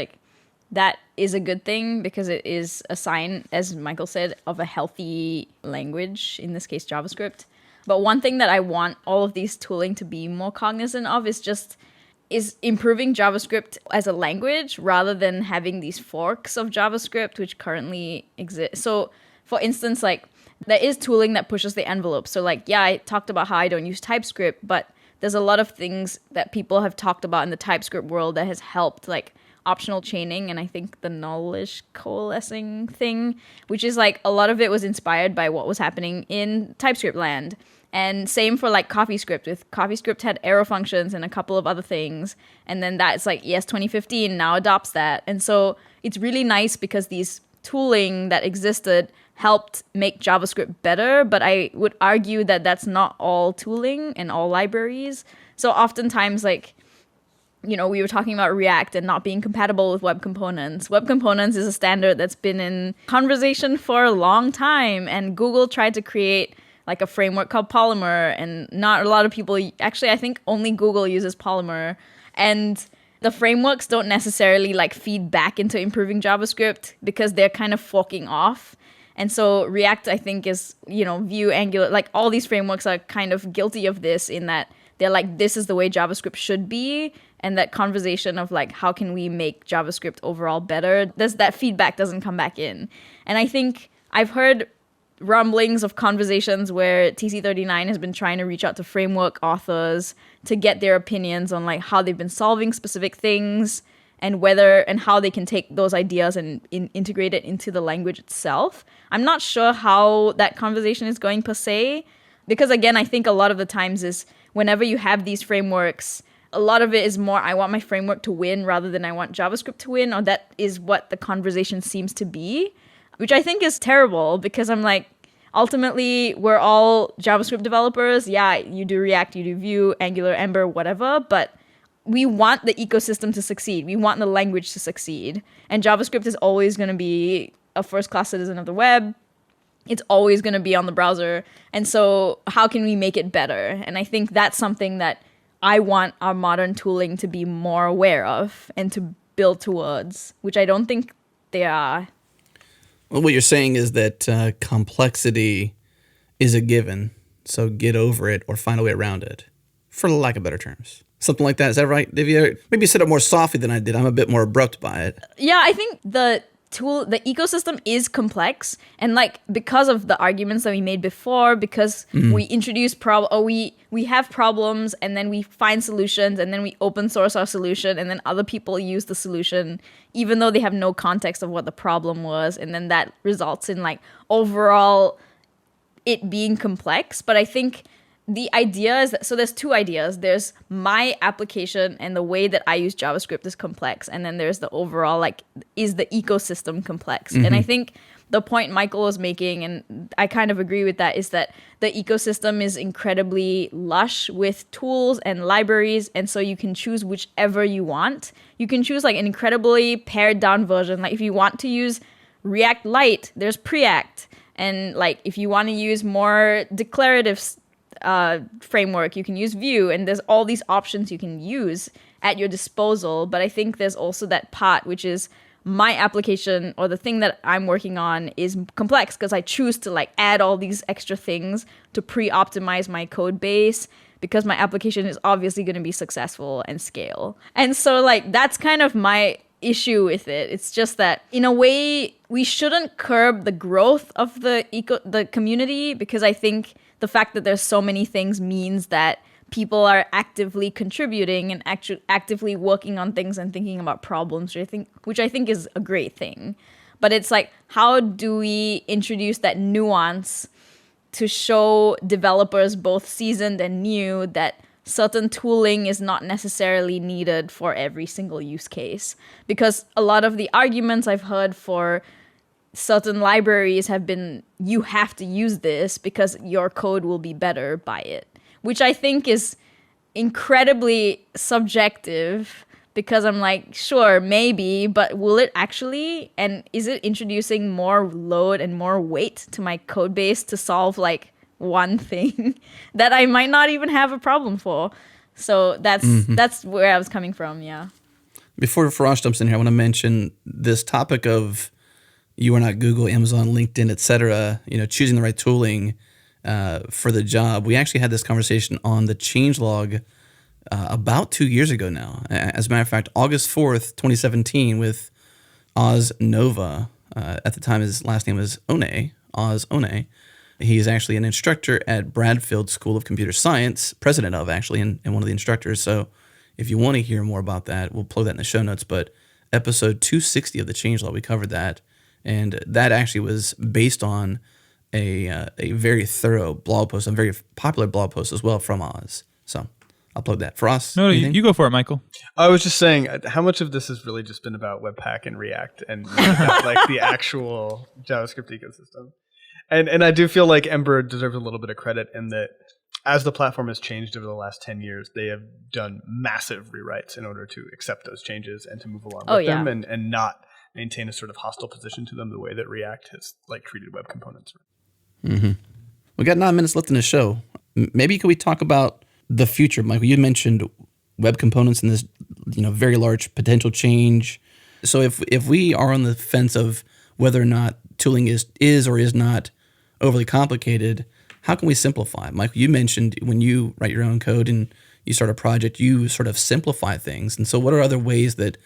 that is a good thing, because it is a sign, as Mikeal said, of a healthy language, in this case JavaScript. But one thing that I want all of these tooling to be more cognizant of is improving JavaScript as a language rather than having these forks of JavaScript which currently exist. So for instance, there is tooling that pushes the envelope. So I talked about how I don't use TypeScript, but there's a lot of things that people have talked about in the TypeScript world that has helped, optional chaining, and I think the knowledge coalescing thing, which is a lot of it was inspired by what was happening in TypeScript land. And same for CoffeeScript. With CoffeeScript had arrow functions and a couple of other things. And then that's ES 2015 now adopts that. And so it's really nice because these tooling that existed helped make JavaScript better. But I would argue that that's not all tooling and all libraries. So oftentimes, we were talking about React and not being compatible with web components. Web components is a standard that's been in conversation for a long time. And Google tried to create a framework called Polymer, and not a lot of people, actually I think only Google uses Polymer, and the frameworks don't necessarily feed back into improving JavaScript because they're kind of forking off. And so React, I think, is, Vue, Angular, all these frameworks are kind of guilty of this, in that they're this is the way JavaScript should be, and that conversation of how can we make JavaScript overall better, that feedback doesn't come back in. And I think I've heard rumblings of conversations where TC39 has been trying to reach out to framework authors to get their opinions on how they've been solving specific things and whether and how they can take those ideas and integrate it into the language itself. I'm not sure how that conversation is going per se, because again, I think a lot of the times is whenever you have these frameworks, a lot of it is more I want my framework to win rather than I want JavaScript to win, or that is what the conversation seems to be, which I think is terrible, because I'm ultimately, we're all JavaScript developers. Yeah, you do React, you do Vue, Angular, Ember, whatever, but we want the ecosystem to succeed. We want the language to succeed. And JavaScript is always going to be a first-class citizen of the web. It's always going to be on the browser. And so how can we make it better? And I think that's something that I want our modern tooling to be more aware of and to build towards, which I don't think they are. Well, what you're saying is that complexity is a given, so get over it or find a way around it, for lack of better terms. Something like that. Is that right, Divya? Maybe you said it more softly than I did. I'm a bit more abrupt by it. Yeah, I think the ecosystem is complex, and like because of the arguments that we made before, because we introduce we have problems, and then we find solutions, and then we open source our solution, and then other people use the solution even though they have no context of what the problem was, and then that results in like overall it being complex. But I think the idea is that, so there's two ideas. There's my application and the way that I use JavaScript is complex. And then there's the overall, like, is the ecosystem complex? And I think the point Mikeal was making, and I kind of agree with that, is that the ecosystem is incredibly lush with tools and libraries. And so you can choose whichever you want. You can choose like an incredibly pared down version. Like if you want to use React Lite, there's Preact. And like if you want to use more declarative framework, you can use Vue, and there's all these options you can use at your disposal. But I think there's also that part which is my application, or the thing that I'm working on, is complex because I choose to like add all these extra things to pre-optimize my code base because my application is obviously going to be successful and scale. And so like that's kind of my issue with it. It's just that in a way we shouldn't curb the growth of the community, because I think the fact that there's so many things means that people are actively contributing and actively working on things and thinking about problems, which I think is a great thing. But it's like, how do we introduce that nuance to show developers, both seasoned and new, that certain tooling is not necessarily needed for every single use case? Because a lot of the arguments I've heard for certain libraries have been, you have to use this because your code will be better by it, which I think is incredibly subjective, because I'm like, sure, maybe, but will it actually? And is it introducing more load and more weight to my code base to solve like one thing that I might not even have a problem for? So that's where I was coming from, yeah. Before Feross jumps in here, I want to mention this topic of you are not Google, Amazon, LinkedIn, etc. Choosing the right tooling for the job. We actually had this conversation on the changelog about 2 years ago now. As a matter of fact, August 4th, 2017, with Oz Nova. At the time, his last name was One, Oz One. He's actually an instructor at Bradfield School of Computer Science, president of actually, and one of the instructors. So if you want to hear more about that, we'll plug that in the show notes. But episode 260 of the changelog, we covered that. And that actually was based on a very thorough blog post, a very popular blog post as well from Oz. So I'll plug that. Feross? No, you go for it, Mikeal. I was just saying, how much of this has really just been about Webpack and React and not like the actual JavaScript ecosystem? And I do feel like Ember deserves a little bit of credit in that as the platform has changed over the last 10 years, they have done massive rewrites in order to accept those changes and to move along with them and not maintain a sort of hostile position to them the way that React has like treated web components. Mm-hmm. We got 9 minutes left in the show. Maybe could we talk about the future, Mikeal? You mentioned web components and this, very large potential change. So if we are on the fence of whether or not tooling is or is not overly complicated, how can we simplify? Mikeal, you mentioned when you write your own code and you start a project, you sort of simplify things. And so what are other ways that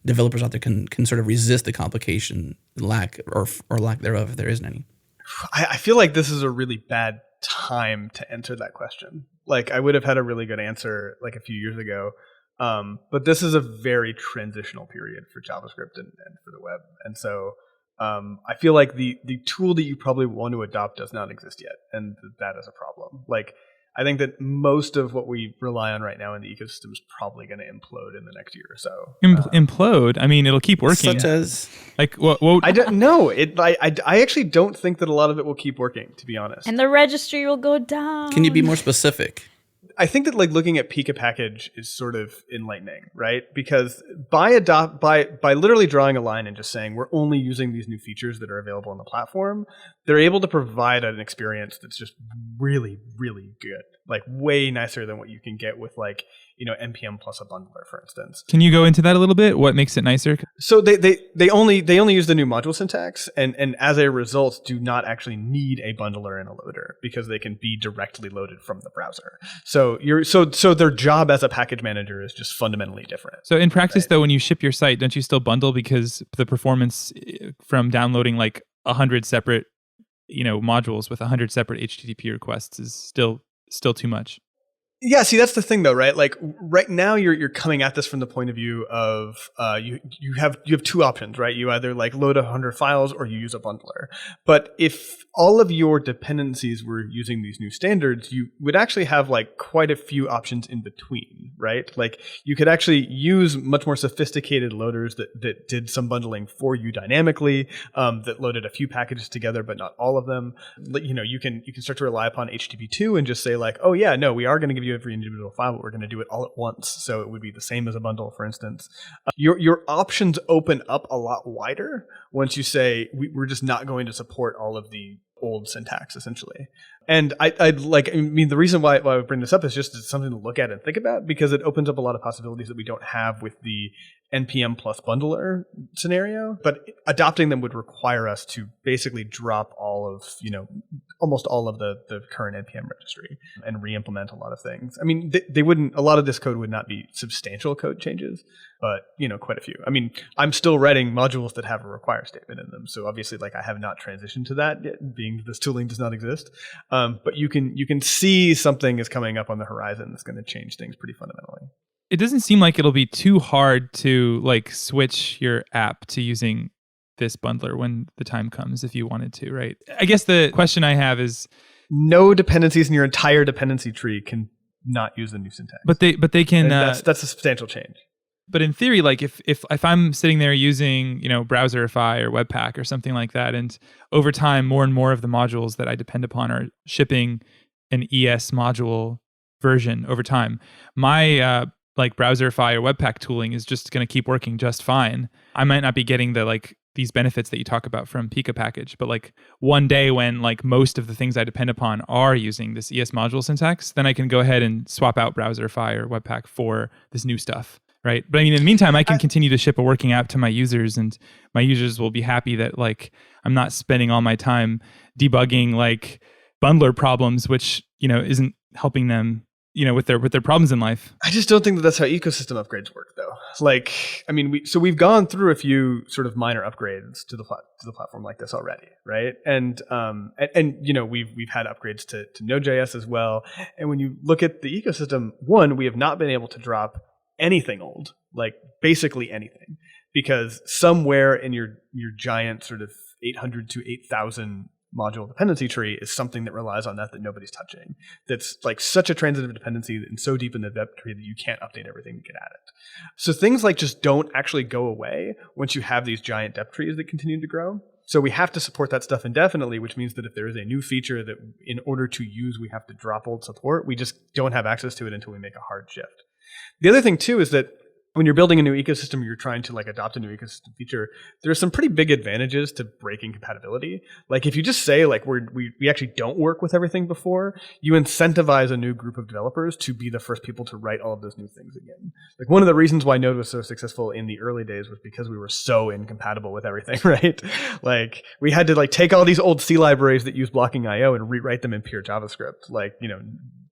developers out there can sort of resist the complication, lack thereof, if there isn't any? I feel like this is a really bad time to answer that question. Like I would have had a really good answer like a few years ago, but this is a very transitional period for JavaScript and for the web. And so I feel like the tool that you probably want to adopt does not exist yet, and that is a problem. Like I think that most of what we rely on right now in the ecosystem is probably going to implode in the next year or so. Implode? I mean, it'll keep working. Such as? Like, what? I don't know. I actually don't think that a lot of it will keep working, to be honest. And the registry will go down. Can you be more specific? I think that like looking at Pika package is sort of enlightening, right? Because by literally drawing a line and just saying we're only using these new features that are available on the platform, they're able to provide an experience that's just really, really good, like way nicer than what you can get with like npm plus a bundler, for instance. Can you go into that a little bit? What makes it nicer? So they only use the new module syntax, and as a result do not actually need a bundler and a loader because they can be directly loaded from the browser. So so their job as a package manager is just fundamentally different. So in practice, though, when you ship your site, don't you still bundle because the performance from downloading like 100 separate modules with 100 separate HTTP requests is still too much? Yeah, see, that's the thing, though, right? Like right now, you're coming at this from the point of view of you have two options, right? You either like load 100 files or you use a bundler. But if all of your dependencies were using these new standards, you would actually have like quite a few options in between, right? Like you could actually use much more sophisticated loaders that did some bundling for you dynamically, that loaded a few packages together, but not all of them. You can start to rely upon HTTP2 and just say like, oh yeah, no, we are going to give you every individual file, but we're going to do it all at once. So it would be the same as a bundle, for instance. Your options open up a lot wider once you say we're just not going to support all of the old syntax, essentially. And the reason why I would bring this up is just it's something to look at and think about, because it opens up a lot of possibilities that we don't have with the npm plus bundler scenario. But adopting them would require us to basically drop almost all of the current npm registry and re-implement a lot of things. I mean, a lot of this code would not be substantial code changes, but quite a few. I mean, I'm still writing modules that have a require statement in them. So obviously, like, I have not transitioned to that yet, being this tooling does not exist. But you can see something is coming up on the horizon that's going to change things pretty fundamentally. It doesn't seem like it'll be too hard to like switch your app to using this bundler when the time comes, if you wanted to, right? I guess the question I have is, no dependencies in your entire dependency tree can not use the new syntax. But they can. That's a substantial change. But in theory, like if I'm sitting there using, Browserify or Webpack or something like that, and over time more and more of the modules that I depend upon are shipping an ES module version over time, my Browserify or Webpack tooling is just going to keep working just fine. I might not be getting the these benefits that you talk about from Pika package, but like one day when like most of the things I depend upon are using this ES module syntax, then I can go ahead and swap out Browserify or Webpack for this new stuff. Right. But I mean, in the meantime, I can continue to ship a working app to my users, and my users will be happy that like I'm not spending all my time debugging like bundler problems, which, isn't helping them, with their problems in life. I just don't think that's how ecosystem upgrades work, though. Like, I mean, we've gone through a few sort of minor upgrades to the platform like this already, right? And we've had upgrades to Node.js as well. And when you look at the ecosystem, one, we have not been able to drop anything old, like basically anything, because somewhere in your giant sort of 800 to 8,000 module dependency tree is something that relies on that nobody's touching. That's like such a transitive dependency and so deep in the depth tree that you can't update everything to get at it. So things like just don't actually go away once you have these giant depth trees that continue to grow. So we have to support that stuff indefinitely, which means that if there is a new feature that in order to use, we have to drop old support, we just don't have access to it until we make a hard shift. The other thing too is that when you're building a new ecosystem, you're trying to like adopt a new ecosystem feature, there's some pretty big advantages to breaking compatibility. Like if you just say like we actually don't work with everything before, you incentivize a new group of developers to be the first people to write all of those new things again. Like one of the reasons why Node was so successful in the early days was because we were so incompatible with everything, right? Like we had to like take all these old C libraries that use blocking IO and rewrite them in pure JavaScript. Like,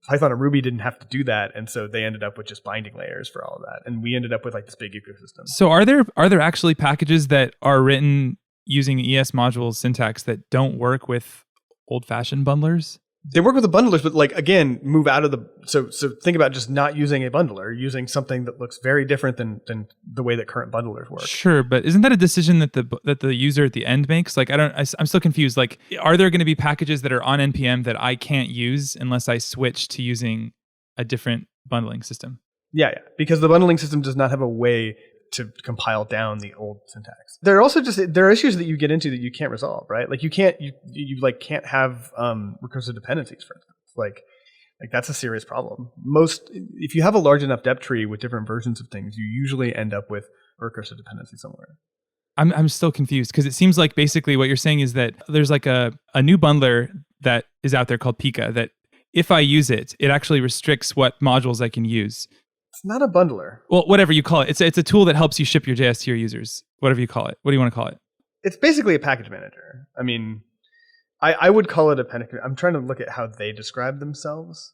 Python and Ruby didn't have to do that, and so they ended up with just binding layers for all of that, and we ended up with like this big ecosystem. So are there actually packages that are written using ES module syntax that don't work with old-fashioned bundlers? They work with the bundlers, but like again, move out of the so think about just not using a bundler, using something that looks very different than the way that current bundlers work. Sure, but isn't that a decision that the user at the end makes? Like I'm still confused. Like, are there going to be packages that are on NPM that I can't use unless I switch to using a different bundling system? Yeah, because the bundling system does not have a way to compile down the old syntax. There are also there are issues that you get into that you can't resolve, right? Like you can't have recursive dependencies, for instance. Like that's a serious problem. If you have a large enough depth tree with different versions of things, you usually end up with a recursive dependency somewhere. I'm still confused because it seems like basically what you're saying is that there's like a new bundler that is out there called Pika that if I use it, it actually restricts what modules I can use. It's not a bundler. Well, whatever you call it. It's a tool that helps you ship your JS to your users. Whatever you call it. What do you want to call it? It's basically a package manager. I mean, I would call it a package. I'm trying to look at how they describe themselves.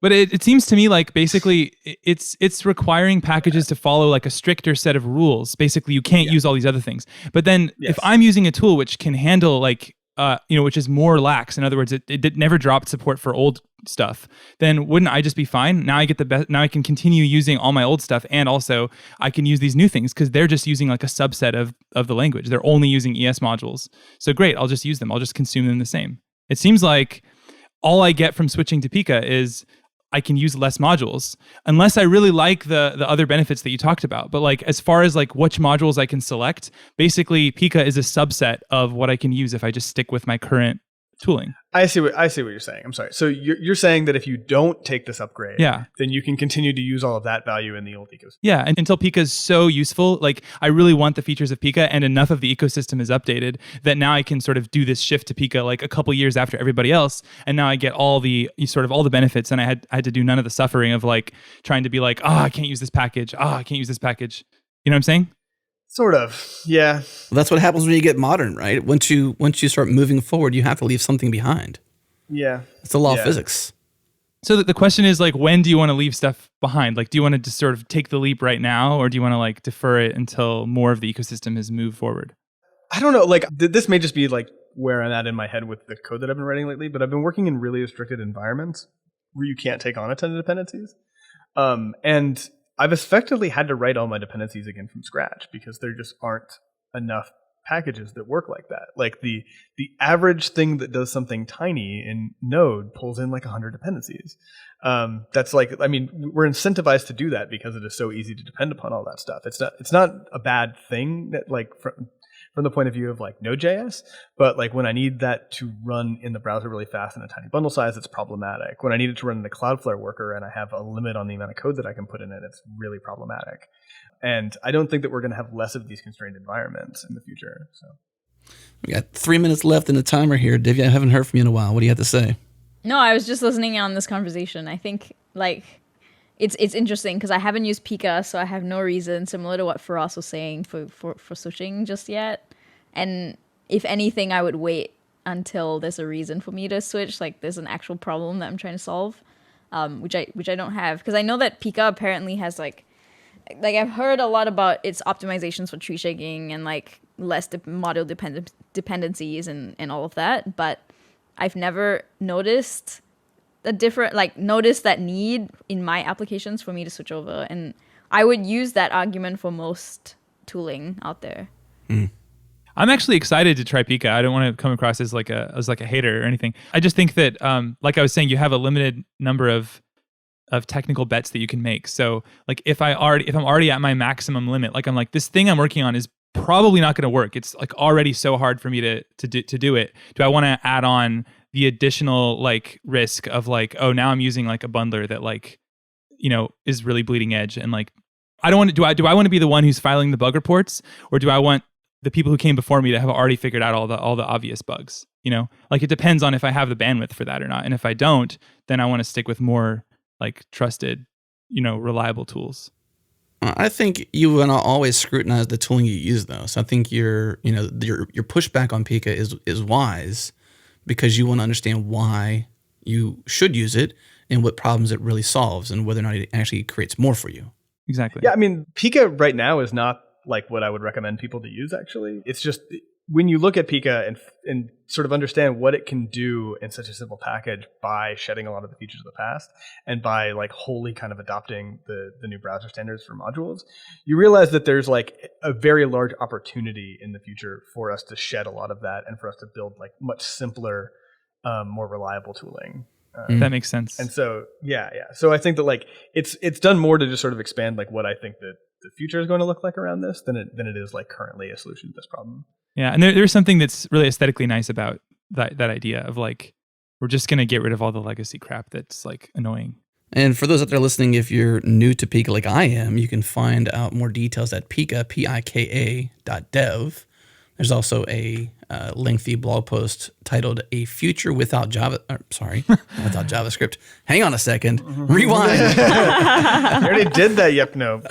But it seems to me like basically it's requiring packages to follow like a stricter set of rules. Basically, you can't use all these other things. But then if I'm using a tool which can handle like which is more lax, in other words, it never dropped support for old stuff, then wouldn't I just be fine? Now I get the best. Now I can continue using all my old stuff, and also I can use these new things because they're just using like a subset of the language. They're only using ES modules. So great, I'll just use them. I'll just consume them the same. It seems like all I get from switching to Pika is I can use less modules, unless I really like the other benefits that you talked about. But like as far as like which modules I can select, basically Pika is a subset of what I can use if I just stick with my current tooling. I see what you're saying. I'm sorry. So you're saying that if you don't take this upgrade, then you can continue to use all of that value in the old ecosystem. Yeah, and until Pika is so useful, like I really want the features of Pika, and enough of the ecosystem is updated that now I can sort of do this shift to Pika like a couple years after everybody else, and now I get all the benefits, and I had to do none of the suffering of like trying to be like, I can't use this package. I can't use this package. You know what I'm saying? Sort of, yeah. Well, that's what happens when you get modern, right? Once you start moving forward, you have to leave something behind. Yeah. It's the law of physics. So the question is like, when do you want to leave stuff behind? Like, do you want to just sort of take the leap right now, or do you want to like defer it until more of the ecosystem has moved forward? I don't know. Like this may just be like where I'm at in my head with the code that I've been writing lately, but I've been working in really restricted environments where you can't take on a ton of dependencies. And I've effectively had to write all my dependencies again from scratch because there just aren't enough packages that work like that. Like the average thing that does something tiny in Node pulls in like 100 dependencies. That's like, I mean, we're incentivized to do that because it is so easy to depend upon all that stuff. It's not a bad thing that like from the point of view of like Node.js, but like when I need that to run in the browser really fast in a tiny bundle size, it's problematic. When I need it to run in the Cloudflare worker and I have a limit on the amount of code that I can put in it, it's really problematic. And I don't think that we're going to have less of these constrained environments in the future. So we got 3 minutes left in the timer here. Divya, I haven't heard from you in a while. What do you have to say? No, I was just listening on this conversation. I think like it's interesting because I haven't used Pika, so I have no reason, similar to what Feross was saying, for switching just yet. And if anything, I would wait until there's a reason for me to switch. Like there's an actual problem that I'm trying to solve, which I don't have, because I know that Pika apparently has like I've heard a lot about its optimizations for tree shaking and like less module dependencies and all of that, but I've never noticed noticed that need in my applications for me to switch over. And I would use that argument for most tooling out there. I'm actually excited to try Pika. I don't want to come across as like a hater or anything. I just think that, like I was saying, you have a limited number of technical bets that you can make. So like if I'm already at my maximum limit, like I'm like, this thing I'm working on is probably not going to work. It's like already so hard for me to do it. Do I want to add on the additional like risk of like, oh, now I'm using like a bundler that like, you know, is really bleeding edge, and like I don't want to do I want to be the one who's filing the bug reports, or do I want the people who came before me to have already figured out all the obvious bugs? You know, like it depends on if I have the bandwidth for that or not. And if I don't, then I want to stick with more like trusted, you know, reliable tools. I think you want to always scrutinize the tooling you use, though. So I think your pushback on Pika is wise, because you want to understand why you should use it and what problems it really solves and whether or not it actually creates more for you. Exactly. Yeah, I mean, Pika right now is not like what I would recommend people to use, actually. It's just when you look at Pika and sort of understand what it can do in such a simple package by shedding a lot of the features of the past and by like wholly kind of adopting the new browser standards for modules, you realize that there's like a very large opportunity in the future for us to shed a lot of that and for us to build like much simpler, more reliable tooling. That makes sense. And so, yeah. So I think that like it's done more to just sort of expand like what I think that the future is going to look like around this than it is like currently a solution to this problem. Yeah, and there's something that's really aesthetically nice about that idea of like, we're just going to get rid of all the legacy crap that's like annoying. And for those out there listening, if you're new to Pika like I am, you can find out more details at pika.dev. There's also a lengthy blog post titled "A Future Without without JavaScript." Hang on a second. Rewind. You already did that, YepNope.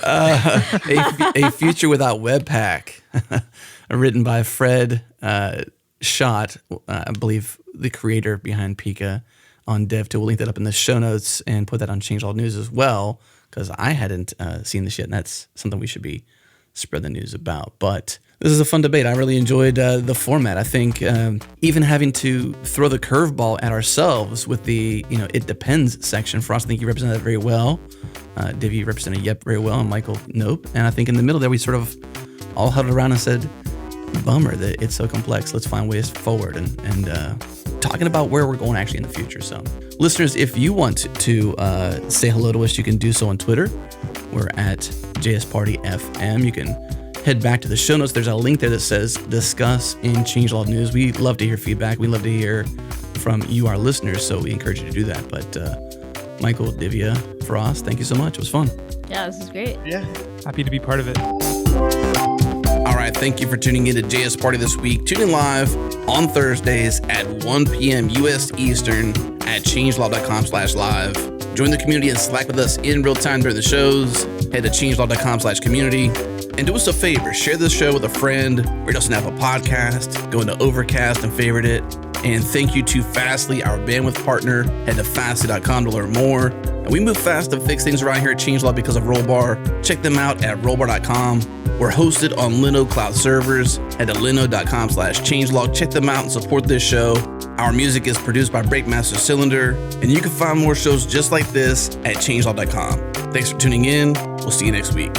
A Future Without Webpack, written by Fred Schott, I believe the creator behind Pika on DevTool. We'll link that up in the show notes and put that on Changelog News as well, because I hadn't seen this yet, and that's something we should be spreading the news about. But this is a fun debate. I really enjoyed the format. I think even having to throw the curveball at ourselves with the it depends section. Feross, I think you represented that very well. Divya represented Yep very well, and Mikeal Nope. And I think in the middle there we sort of all huddled around and said, bummer that it's so complex. Let's find ways forward and talking about where we're going actually in the future. So listeners, if you want to say hello to us, you can do so on Twitter. We're at JSPartyFM. You can head back to the show notes. There's a link there that says discuss in Changelog News. We love to hear feedback. We love to hear from you, our listeners. So we encourage you to do that. But Mikeal, Divya, Feross, thank you so much. It was fun. Yeah, this is great. Yeah. Happy to be part of it. All right, thank you for tuning in to JS Party this week. Tune in live on Thursdays at 1 p.m. U.S. Eastern at changelog.com/live. Join the community and Slack with us in real time during the shows. Head to changelog.com/community. And do us a favor, share this show with a friend or just an Apple podcast. Go into Overcast and favorite it. And thank you to Fastly, our bandwidth partner. Head to fastly.com to learn more. And we move fast to fix things around here at Changelog because of Rollbar. Check them out at rollbar.com. We're hosted on Linode Cloud servers. Head to linode.com/changelog. Check them out and support this show. Our music is produced by Breakmaster Cylinder. And you can find more shows just like this at changelog.com. Thanks for tuning in. We'll see you next week.